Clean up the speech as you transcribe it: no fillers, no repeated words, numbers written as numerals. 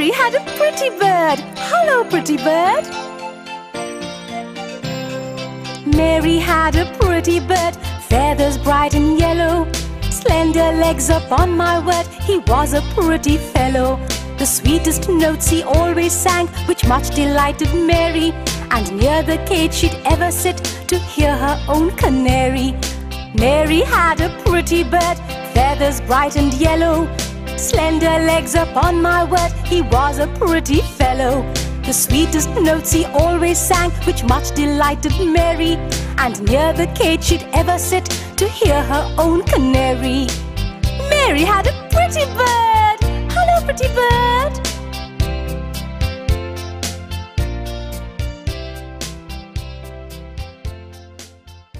Mary had a pretty bird. Hello, pretty bird. Mary had a pretty bird, feathers bright and yellow, slender legs upon my word, he was a pretty fellow. The sweetest notes he always sang, which much delighted Mary, and near the cage she'd ever sit to hear her own canary. Mary had a pretty bird, feathers bright and yellow, slender legs upon my word, he was a pretty fellow. The sweetest notes he always sang, which much delighted Mary, and near the cage she'd ever sit to hear her own canary. Mary had a pretty bird. Hello, pretty bird.